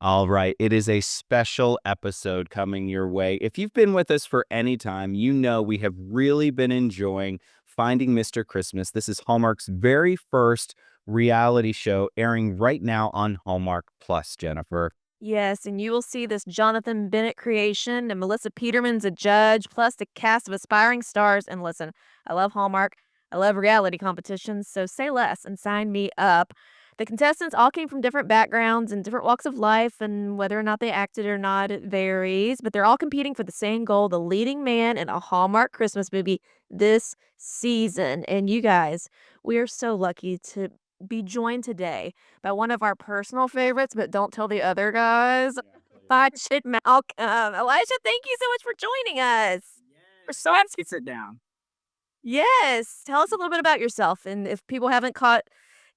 All right. It is a special episode coming your way. If you've been with us for any time, you know we have really been enjoying Finding Mr. Christmas. This is Hallmark's very first reality show airing right now on Hallmark Plus, Jennifer. Yes, and you will see this Jonathan Bennett creation, and Melissa Peterman's a judge, plus the cast of aspiring stars. And listen, I love Hallmark. I love reality competitions, so say less and sign me up. The contestants all came from different backgrounds and different walks of life, and whether or not they acted or not, it varies. But they're all competing for the same goal, the leading man in a Hallmark Christmas movie this season. And you guys, we are so lucky to be joined today by one of our personal favorites, but don't tell the other guys. Elijah Malcomb. Elijah, thank you so much for joining us. We're so happy to sit down. Yes. Tell us a little bit about yourself. And if people haven't caught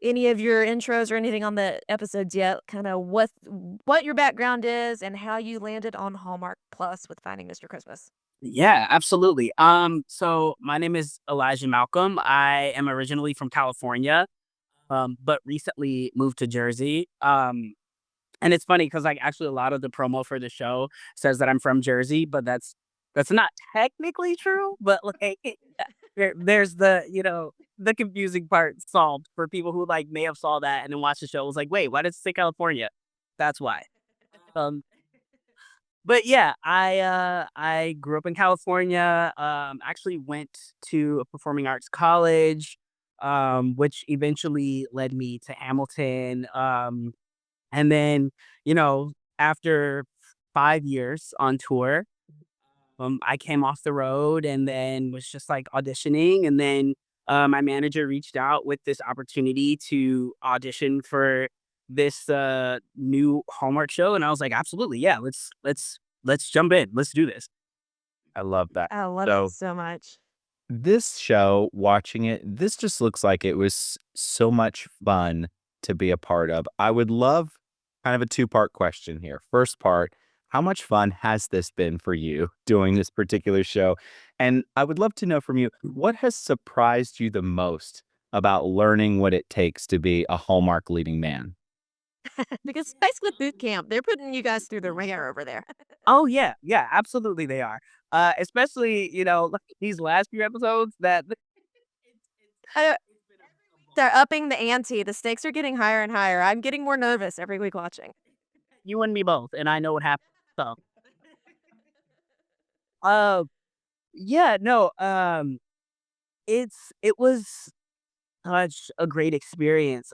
any of your intros or anything on the episodes yet, kind of what your background is and how you landed on Hallmark Plus with Finding Mr. Christmas. Yeah, absolutely. So my name is Elijah Malcomb. I am originally from California, but recently moved to Jersey. And it's funny because like actually a lot of the promo for the show says that I'm from Jersey, but that's not technically true. But like there's the confusing part solved for people who like may have saw that and then watched the show. Was like, wait, why does it say California? That's why. Um, but yeah, I grew up in California. Actually went to a performing arts college, which eventually led me to Hamilton. And then, after 5 years on tour, I came off the road and then was just like auditioning. And then my manager reached out with this opportunity to audition for this new Hallmark show. And I was like, absolutely, yeah, let's jump in. Let's do this. I love that. I love it So, so much. this show, watching it, this just looks like it was so much fun to be a part of. I would love kind of a two-part question here. First part, how much fun has this been for you doing this particular show? And I would love to know from you, what has surprised you the most about learning what it takes to be a Hallmark leading man? Because it's basically boot camp. They're putting you guys through the ringer over there. Oh yeah, yeah, absolutely they are. Especially, like these last few episodes that Uh, They're upping the ante. The stakes are getting higher and higher. I'm getting more nervous every week watching. you and me both, and I know what happened. So, uh, yeah, no, it was such a great experience.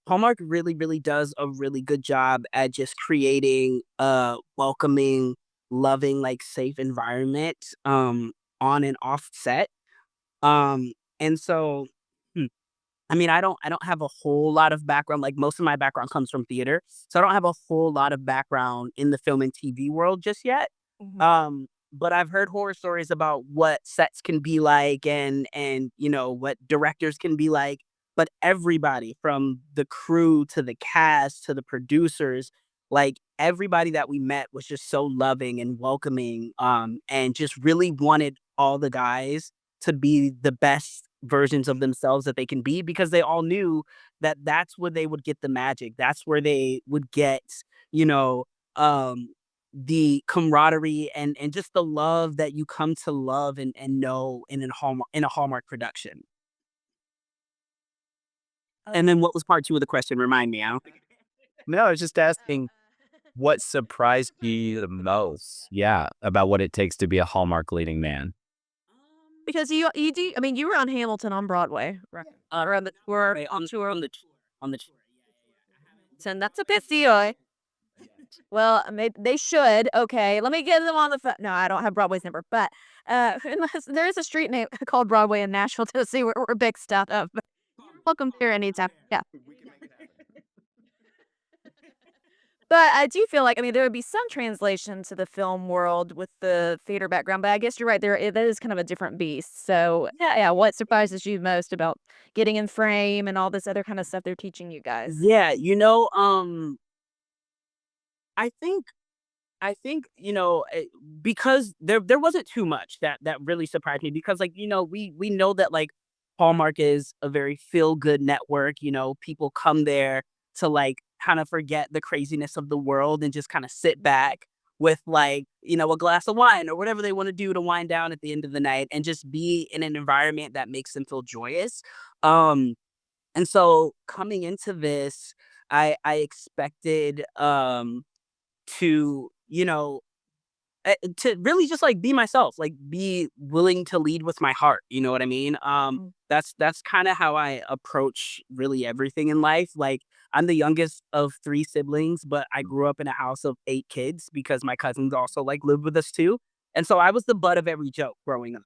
Hallmark really, really does a really good job at just creating a welcoming, loving, like safe environment, on and off set. And so, hmm, I mean, I don't have a whole lot of background. Like most of my background comes from theater, so I don't have a whole lot of background in the film and TV world just yet. Mhm. But I've heard horror stories about what sets can be like and what directors can be like. But everybody from the crew to the cast to the producers, like everybody that we met was just so loving and welcoming, and just really wanted all the guys to be the best versions of themselves that they can be because they all knew that that's where they would get the magic. That's where they would get, you know, um the camaraderie and just the love that you come to love and know in a Hallmark production. And then what was part 2 of the question? Remind me, I don't think No, I was just asking what surprised you the most? Yeah, about what it takes to be a Hallmark leading man. Because you do. I mean, you were on Hamilton on Broadway, right? Or on the tour, right, on tour, on the tour, and that's a bit deal. Well, they should. Okay, let me get them on the phone. No, I don't have Broadway's number, but unless there is a street name called Broadway in Nashville, Tennessee, where we're based out of. But welcome here anytime. Yeah. But I do feel like, I mean, there would be some translation to the film world with the theater background, but I guess you're right there. That is kind of a different beast. So yeah, yeah. What surprises you most about getting in frame and all this other kind of stuff they're teaching you guys? yeah, I think because there wasn't too much that really surprised me because like we know that like Hallmark is a very feel good network. You know, people come there to like kind of forget the craziness of the world and just kind of sit back with like, you know, a glass of wine or whatever they want to do to wind down at the end of the night and just be in an environment that makes them feel joyous. Um, and so coming into this, I expected to, you know, to really just like be myself, like be willing to lead with my heart. You know what I mean? Mm. That's kind of how I approach really everything in life. Like I'm the youngest of three siblings, but I grew up in a house of eight kids because my cousins also like lived with us too. And so I was the butt of every joke growing up.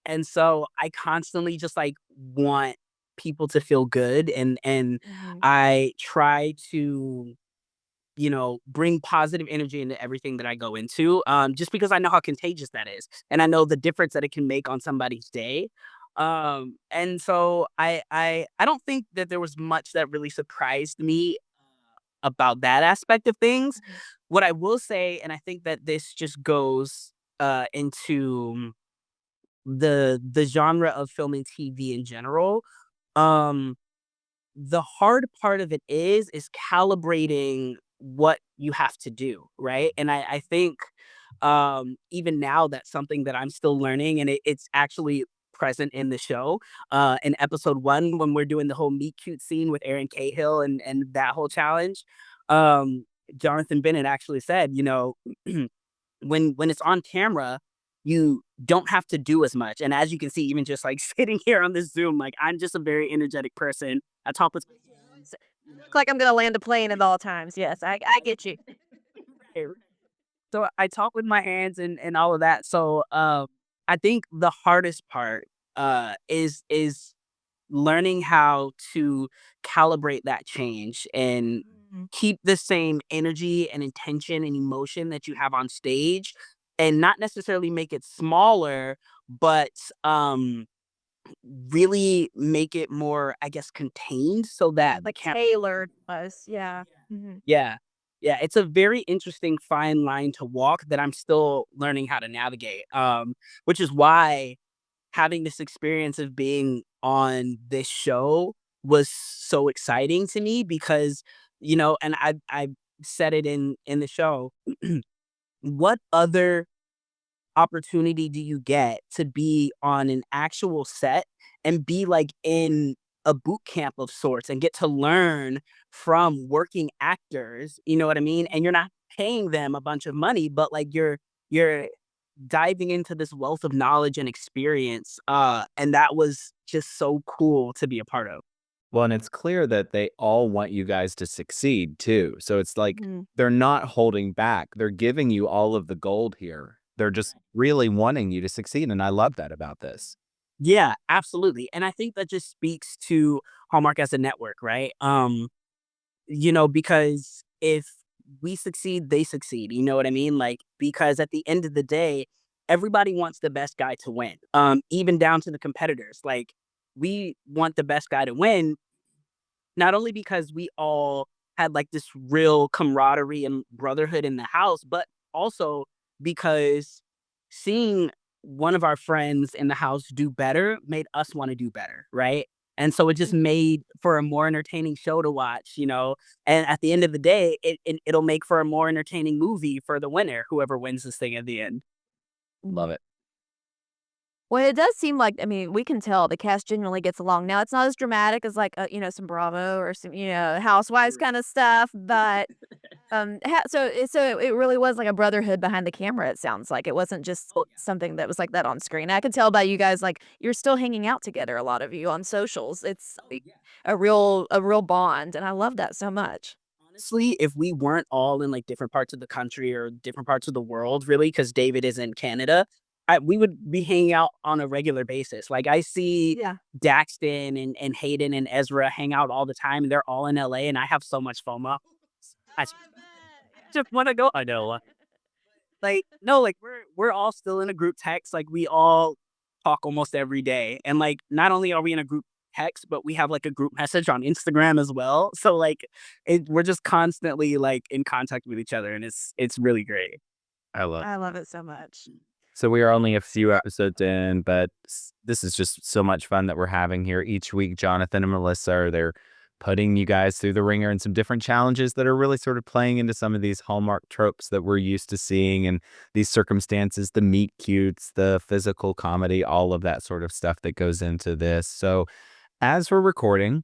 And so I constantly just like want people to feel good and Mhm. I try to, you know, bring positive energy into everything that I go into, just because I know how contagious that is, and I know the difference that it can make on somebody's day. And so I don't think that there was much that really surprised me about that aspect of things. Mhm. What I will say, and I think that this just goes into the genre of film and TV in general. Um, the hard part of it is calibrating what you have to do, right? And I think, even now that's something that I'm still learning, and it's actually present in the show. In episode 1, when we're doing the whole meet cute scene with Aaron Cahill and that whole challenge, um, Jonathan Bennett actually said, you know, when it's on camera, you don't have to do as much. And as you can see, even just like sitting here on this Zoom, like I'm just a very energetic person. I talk with my hands. Look like I'm gonna land a plane at all times. Yes, I get you. Right, right. So I talk with my hands and all of that. So I think the hardest part is learning how to calibrate that change and Mhm. keep the same energy and intention and emotion that you have on stage and not necessarily make it smaller, but really make it more, I guess, contained so that the Like camera. tailored was, yeah. Mhm. Yeah. Yeah, it's a very interesting fine line to walk that I'm still learning how to navigate. Which is why having this experience of being on this show was so exciting to me because, you know, and I said it in the show, what other opportunity do you get to be on an actual set and be like in a boot camp of sorts and get to learn from working actors, you know what I mean? And you're not paying them a bunch of money, but like you're diving into this wealth of knowledge and experience. And that was just so cool to be a part of. Well, and it's clear that they all want you guys to succeed too. So it's like Mhm. they're not holding back. They're giving you all of the gold here. They're just really wanting you to succeed. And I love that about this. Yeah, absolutely. And I think that just speaks to Hallmark as a network, right? You know, because if we succeed, they succeed. You know what I mean? Like, because at the end of the day, everybody wants the best guy to win, even down to the competitors. Like, we want the best guy to win, not only because we all had like this real camaraderie and brotherhood in the house, but also because seeing one of our friends in the house do better made us want to do better, right? And so it just made for a more entertaining show to watch, you know. And at the end of the day, it'll make for a more entertaining movie for the winner, whoever wins this thing at the end. Love Mhm. it. Well, it does seem like, I mean, we can tell the cast generally gets along. Now, it's not as dramatic as like, some Bravo or some, Housewives kind of stuff, but so it really was like a brotherhood behind the camera. It sounds like it wasn't just Oh something that was like that on screen. I could tell by you guys, like you're still hanging out together. A lot of you on socials. It's like yeah. a real bond, and I love that so much. Honestly, if we weren't all in like different parts of the country or different parts of the world, really, because David is in Canada, we would be hanging out on a regular basis. Like I see Yeah. Daxton and Hayden and Ezra hang out all the time, and they're all in LA, and I have so much FOMO. I just, just want to go. I know. Like no, like we're all still in a group text. Like we all talk almost every day, and like not only are we in a group text, but we have like a group message on Instagram as well. So like we're just constantly like in contact with each other, and it's really great. I love I love it so much. So we are only a few episodes in, but this is just so much fun that we're having here each week. Jonathan and Melissa are there putting you guys through the ringer and some different challenges that are really sort of playing into some of these Hallmark tropes that we're used to seeing and these circumstances, the meet cutes, the physical comedy, all of that sort of stuff that goes into this. So as we're recording,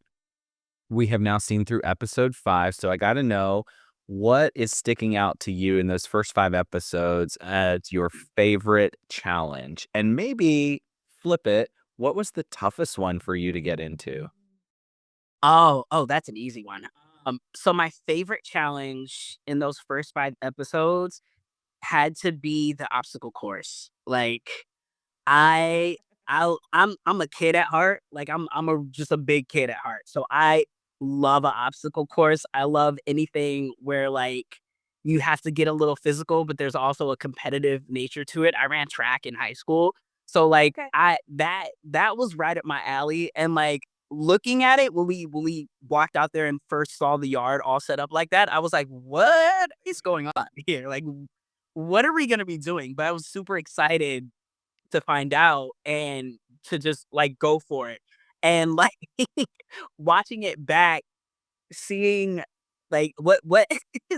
we have now seen through episode 5. So I got to know, what is sticking out to you in those first 5 episodes as your favorite challenge? And maybe flip it. What was the toughest one for you to get into? Oh, that's an easy one. So my favorite challenge in those first 5 episodes had to be the obstacle course. Like, I I'm a kid at heart. Like, I'm a just a big kid at heart. So I love an obstacle course. I love anything where, like, you have to get a little physical, but there's also a competitive nature to it. I ran track in high school. So, like, Okay. I that was right up my alley, and, like, looking at it when we walked out there and first saw the yard all set up like that, I was like, "What is going on here? Like, what are we gonna be doing?" But I was super excited to find out and to just, like, go for it. And, like, watching it back, seeing, like, what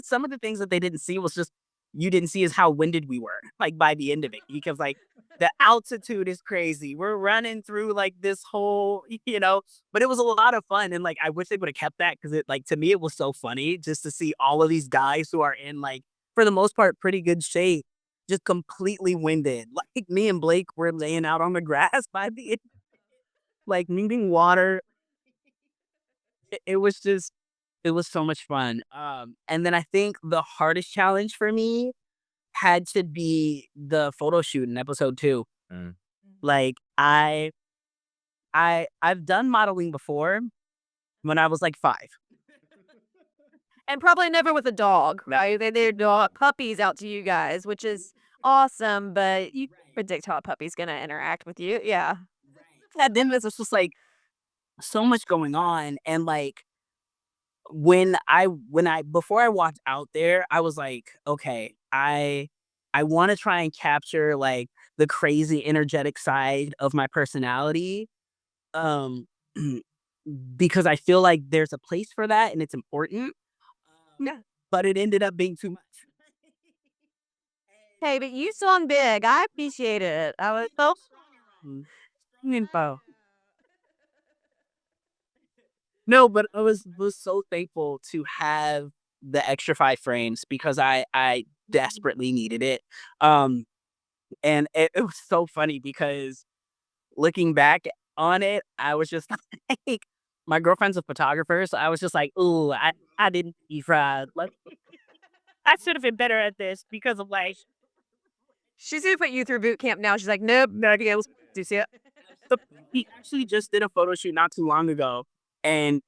some of the things that they didn't see was just you didn't see is how winded we were, like, by the end of it, because, like, the altitude is crazy. We're running through, like, this whole but it was a lot of fun, and, like, I wish they would've kept that because it, like, to me, it was so funny just to see all of these guys who are in, like, for the most part, pretty good shape, just completely winded. Like, me and Blake were laying out on the grass by the end, like, needing water. It was just it was so much fun. And then I think the hardest challenge for me had to be the photo shoot in episode 2. Mm. Like, I've done modeling before when I was, like, 5. And probably never with a dog, right? They're dog puppies out to you guys, which is awesome, but you predict how a puppy's gonna interact with you. Yeah. And then there's just, like, so much going on, and, like, when I before I walked out there, I was like, "Okay, I wanna try and capture, like, the crazy energetic side of my personality." Um, because I feel like there's a place for that and it's important. Yeah. But it ended up being too much. Hey, but you swung big. I appreciate it. I was so Mm. Info. No, but I was so thankful to have the extra 5 frames because I desperately needed it. Um, and it was so funny because looking back on it, I was just like, my girlfriend's a photographer, so I was just like, "Ooh, I didn't defraud. Like, I should have been better at this because of, like, she's gonna put you through boot camp now. She's like, nope, not able to do see it. the." He actually just did a photo shoot not too long ago, and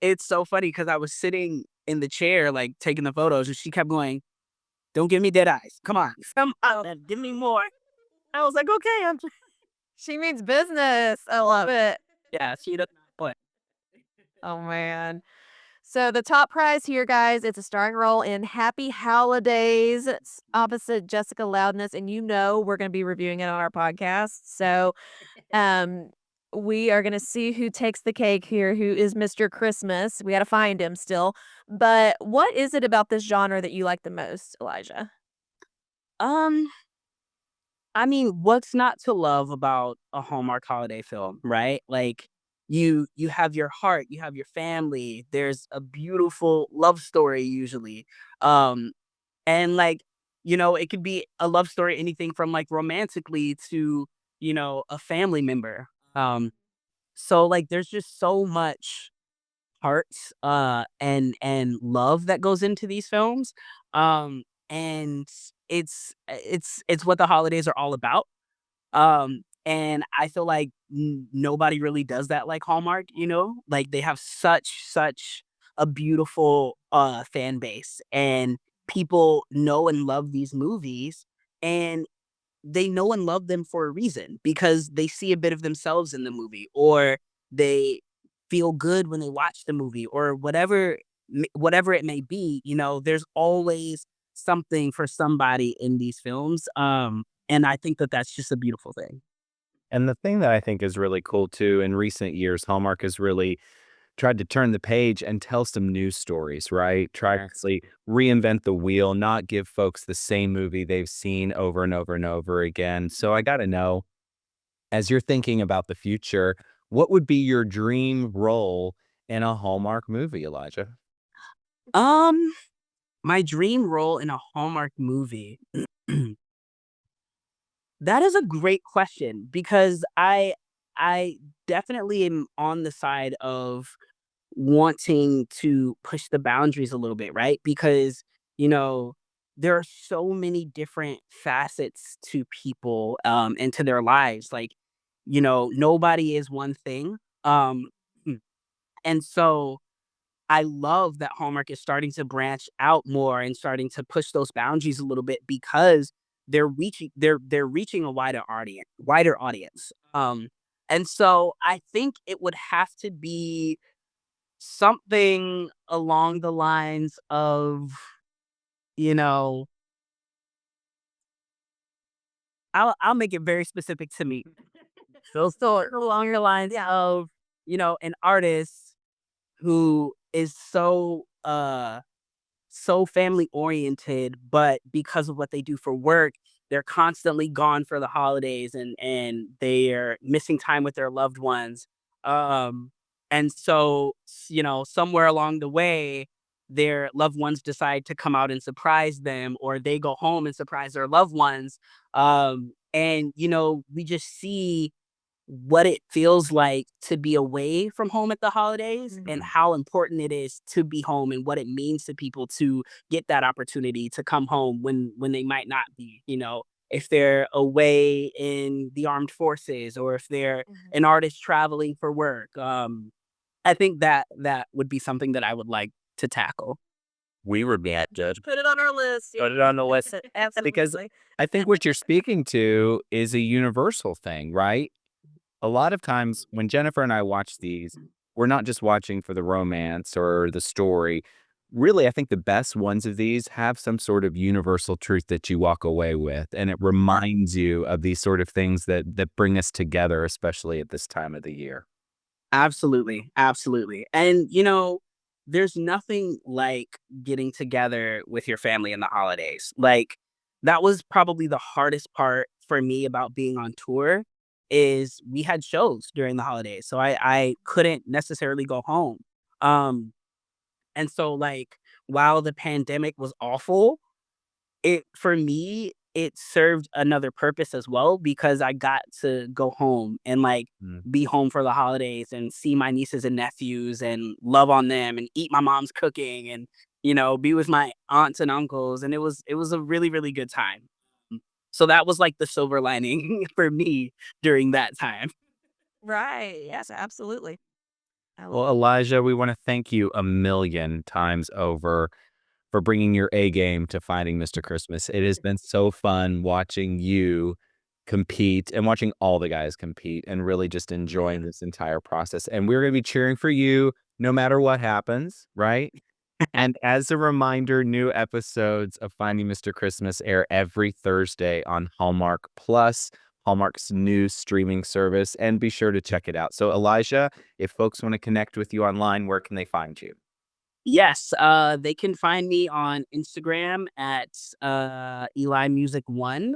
it's so funny because I was sitting in the chair, like, taking the photos, and she kept going, "Don't give me dead eyes. Come on, come on, give me more." I was like, "Okay, I'm." She means business. I love it. Yeah, she doesn't play. Oh man. So the top prize here, guys, it's a starring role in Happy Holidays opposite Jessica Loudness, and we're going to be reviewing it on our podcast. So um, we are going to see who takes the cake here, who is Mr. Christmas. We got to find him still. But what is it about this genre that you like the most, Elijah? Um, I mean, what's not to love about a Hallmark holiday film, right? Like, you have your heart, you have your family. There's a beautiful love story usually. Um, and, like, it could be a love story, anything from, like, romantically to, a family member. So, like, there's just so much heart, and love that goes into these films. And it's what the holidays are all about. And I feel like nobody really does that like Hallmark. Like, they have such a beautiful fan base, and people know and love these movies, and they know and love them for a reason because they see a bit of themselves in the movie, or they feel good when they watch the movie, or whatever it may be. There's always something for somebody in these films. And I think that that's just a beautiful thing. And the thing that I think is really cool too, in recent years, Hallmark has really tried to turn the page and tell some new stories, right? Try to Yes. actually reinvent the wheel, not give folks the same movie they've seen over and over and over again. So I got to know, as you're thinking about the future, what would be your dream role in a Hallmark movie, Elijah? Um, my dream role in a Hallmark movie. That is a great question because I definitely am on the side of wanting to push the boundaries a little bit, right? Because, you know, there are so many different facets to people and to their lives. Like, nobody is one thing. Um and so I love that Hallmark is starting to branch out more and starting to push those boundaries a little bit because they're reaching a wider audience. And so I think it would have to be something along the lines of, you know, I'll make it very specific to me. So along your lines of, an artist who is so family oriented, but because of what they do for work, they're constantly gone for the holidays and they're missing time with their loved ones. Um, and so, somewhere along the way, their loved ones decide to come out and surprise them, or they go home and surprise their loved ones. And we just see what it feels like to be away from home at the holidays and Mhm. how important it is to be home and what it means to people to get that opportunity to come home when they might not be, if they're away in the armed forces or if they're Mhm. an artist traveling for work. I think that would be something that I would like to tackle. We were bad, Judge. Put it on our list. Put it on the list because Absolutely. I think what you're speaking to is a universal thing, right? A lot of times when Jennifer and I watch these, we're not just watching for the romance or the story. Really, I think the best ones of these have some sort of universal truth that you walk away with, and it reminds you of these sort of things that bring us together, especially at this time of the year. Absolutely, absolutely. And there's nothing like getting together with your family in the holidays. Like that was probably the hardest part for me about being on tour is we had shows during the holidays. So I couldn't necessarily go home. Um and so like while the pandemic was awful, it for me, it served another purpose as well because I got to go home and, like, Mm. be home for the holidays and see my nieces and nephews and love on them and eat my mom's cooking and, be with my aunts and uncles, and it was a really, really good time. So that was, like, the silver lining for me during that time. Right. Yes, absolutely. I love Well, Elijah, we want to thank you a million times over for bringing your A game to Finding Mr. Christmas. It has been so fun watching you compete and watching all the guys compete and really just enjoying this entire process. And we're going to be cheering for you no matter what happens, right? And as a reminder, new episodes of Finding Mr. Christmas air every Thursday on Hallmark Plus, Hallmark's new streaming service, and be sure to check it out. So, Elijah, if folks want to connect with you online, where can they find you? Yes, they can find me on Instagram at, Eli Music 1.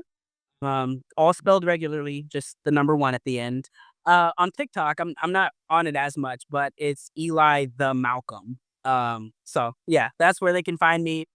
All spelled regularly, just the number 1 at the end. On TikTok, I'm not on it as much, but it's Eli the Malcolm. So yeah, that's where they can find me.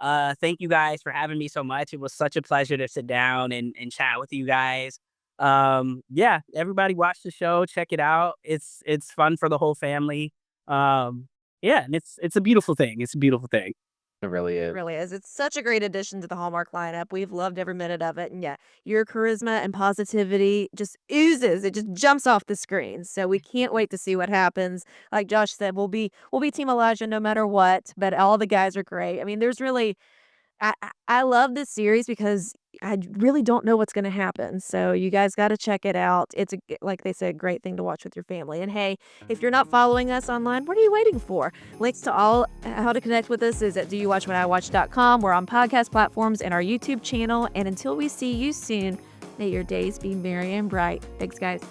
Thank you guys for having me so much. It was such a pleasure to sit down and chat with you guys. Yeah, everybody watch the show, check it out. It's fun for the whole family. Um, yeah, and it's a beautiful thing. It's a beautiful thing. It really It is. really is. It's such a great addition to the Hallmark lineup. We've loved every minute of it. And yeah, your charisma and positivity just oozes. It just jumps off the screen. So we can't wait to see what happens. Like Josh said, we'll be Team Elijah no matter what. But all the guys are great. I mean, there's really I love this series because really don't know what's gonna happen, so you guys gotta check it out. It's like they said, great thing to watch with your family, and hey, if you're not following us online, what are you waiting for? Links to all how to connect with us is at dowatchwhatiwatch.com. We're on podcast platforms and our YouTube channel, and until we see you soon, May your days be merry and bright. Thanks, guys.